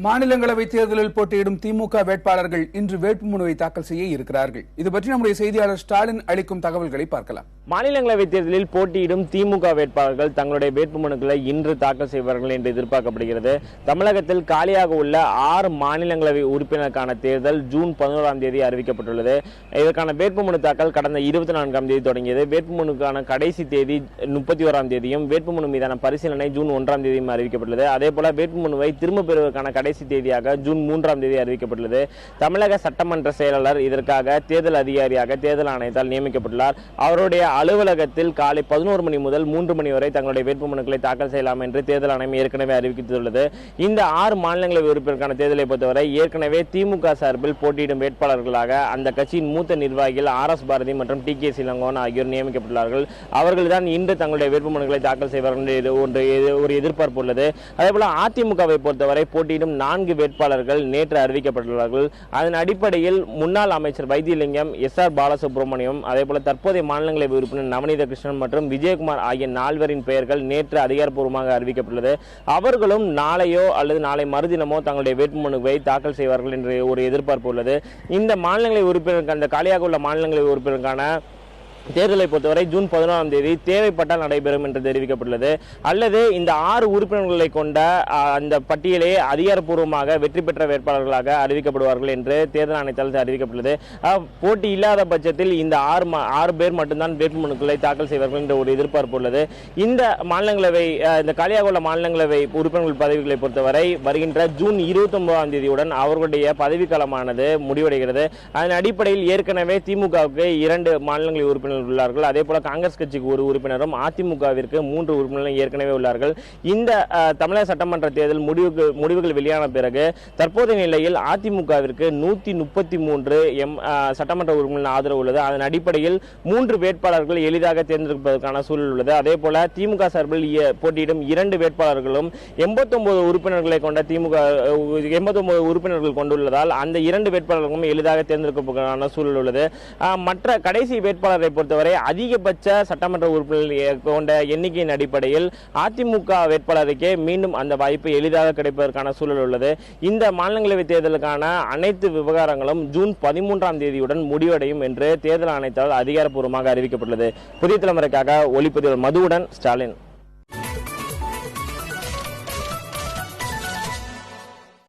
மாநிலங்களவை தேர்தலில் போட்டியிடும் திமுக வேட்பாளர்கள் இன்று வேட்புமனுவை தாக்கல் செய்ய இருக்கிறார்கள். இது பற்றி நம்முடைய செய்தியாளர் ஸ்டாலின் அளிக்கும் தகவல்களை பார்க்கலாம். மாநிலங்களவை தேர்தலில் போட்டியிடும் திமுக வேட்பாளர்கள் தங்களுடைய வேட்புமனுக்களை இன்று தாக்கல் செய்வார்கள் என்று எதிர்பார்க்கப்படுகிறது. தமிழகத்தில் காலியாக உள்ள 6 மாநிலங்களவை உறுப்பினருக்கான தேர்தல் ஜூன் 11ஆம் தேதி அறிவிக்கப்பட்டுள்ளது. இதற்கான வேட்புமனு தாக்கல் கடந்த 24ஆம் தேதி தொடங்கியது. வேட்புமனுக்கான கடைசி தேதி 31ஆம் தேதியும் வேட்புமனு மீதான பரிசீலனை ஜூன் 1ஆம் தேதியும் அறிவிக்கப்பட்டது. அதேபோல வேட்புமனுவை திரும்ப பெறுவதற்கான கடைசி தேதியாக ஜூன் 3ஆம் தேதி அறிவிக்கப்பட்டுள்ளது. தமிழக சட்டமன்ற செயலாளர் இதற்காக தேர்தல் அதிகாரியாக தேர்தல் ஆணையத்தால் நியமிக்கப்பட்டுள்ளார். அவருடைய அலுவலகத்தில் காலை 11 மணி முதல் 3 மணி வரை தங்களுடைய வேட்புமனுக்களை தாக்கல் செய்யலாம் என்று தேர்தல் ஆணையம் ஏற்கனவே அறிவித்துள்ளது. இந்த 6 மாநிலங்களவை உறுப்பினருக்கான தேர்தலை பொறுத்தவரை ஏற்கனவே திமுக சார்பில் போட்டியிடும் வேட்பாளர்களாக அந்த கட்சியின் மூத்த நிர்வாகிகள் RS பாரதி மற்றும் TK இளங்கோவன் ஆகியோர் நியமிக்கப்பட்டுள்ளார்கள். அவர்கள்தான் இன்று தங்களுடைய வேட்புமனுக்களை தாக்கல் செய்வார்கள் என்று ஒரு எதிர்பார்ப்பு உள்ளது. அதேபோல அதிமுகவை பொறுத்தவரை போட்டியிடும் 4 வேட்பாளர்கள் நேற்று அறிவிக்கப்பட்டுள்ளார்கள். அதன் அடிப்படையில் முன்னாள் அமைச்சர் வைத்தியலிங்கம், SR பாலசுப்ரமணியம், அதேபோல தற்போதைய மாநிலங்களவை உறுப்பினர் நவநீத கிருஷ்ணன் மற்றும் விஜயகுமார் ஆகிய 4 பெயர்கள் நேற்று அதிகாரப்பூர்வமாக அறிவிக்கப்பட்டுள்ளது. அவர்களும் நாளையோ அல்லது நாளை மறுதினமோ தங்களுடைய வேட்புமனுவை தாக்கல் செய்வார்கள் என்று ஒரு எதிர்பார்ப்பு உள்ளது. இந்த மாநிலங்களவை உறுப்பினருக்கு அந்த காலியாக உள்ள மாநிலங்களவை உறுப்பினருக்கான தேர்தலை பொறுத்தவரை ஜூன் 11ஆம் தேதி தேவைப்பட்டால் நடைபெறும் என்று தெரிவிக்கப்பட்டுள்ளது. அல்லது இந்த 6 உறுப்பினர்களை கொண்ட அந்த பட்டியலே அதிகாரப்பூர்வமாக வெற்றி பெற்ற வேட்பாளர்களாக அறிவிக்கப்படுவார்கள் என்று தேர்தல் ஆணையத்தால் அறிவிக்கப்பட்டுள்ளது. போட்டி இல்லாத பட்சத்தில் இந்த 6 பேர் மட்டும்தான் வேட்புமனுக்களை தாக்கல் செய்வார்கள் என்ற ஒரு எதிர்பார்ப்பு உள்ளது. இந்த மாநிலங்களவை இந்த காலியாக உள்ள மாநிலங்களவை உறுப்பினர்கள் பதவிகளை பொறுத்தவரை வருகின்ற ஜூன் 29ஆம் தேதியுடன் அவர்களுடைய பதவிக்காலமானது முடிவடைகிறது. அதன் அடிப்படையில் ஏற்கனவே திமுகவுக்கு 2 மாநிலங்களவை உறுப்பினர்கள் உள்ளார்கள். அதே போல காங்கிரஸ் கட்சிக்கு 1 உறுப்பினரும் அதிமுகவிற்கு 3 உறுப்பினர்களும் ஏற்கனவே உள்ளார்கள். இந்த தமிழக சட்டமன்ற தேர்தல் முடிவுகள் வெளியான பிறகு தற்போதைய நிலையில் அதிமுகவிற்கு 133 சட்டமன்ற உறுப்பினர்கள் ஆதரவு உள்ளது. அதன் அடிப்படையில் 3 வேட்பாளர்கள் எளிதாக தேர்ந்தெடுப்பதற்கான சூழல் உள்ளது. அதே போல திமுக சார்பில் போட்டியிடும் 2 வேட்பாளர்களும் 89 உறுப்பினர்களை கொண்ட திமுக 89 உறுப்பினர்கள் கொண்டுள்ளதால் அந்த 2 வேட்பாளர்களும் எளிதாக தேர்ந்தெடுப்பதற்கான சூழல் உள்ளது. மற்ற கடைசி வேட்பாளரை பொறுத்தவரை அதிகபட்ச சட்டமன்ற உறுப்பினர்கள் கொண்ட எண்ணிக்கையின் அடிப்படையில் அதிமுக வேட்பாளருக்கே மீண்டும் அந்த வாய்ப்பு எளிதாக கிடைப்பதற்கான சூழல் உள்ளது. இந்த மாநிலங்களவை தேர்தலுக்கான அனைத்து விவகாரங்களும் ஜூன் 13ஆம் தேதியுடன் முடிவடையும் என்று தேர்தல் ஆணையத்தால் அதிகாரப்பூர்வமாக அறிவிக்கப்பட்டுள்ளது. புதிய தலைமுறைக்காக ஒளிப்பதிவாளர் மதுவுடன் ஸ்டாலின்.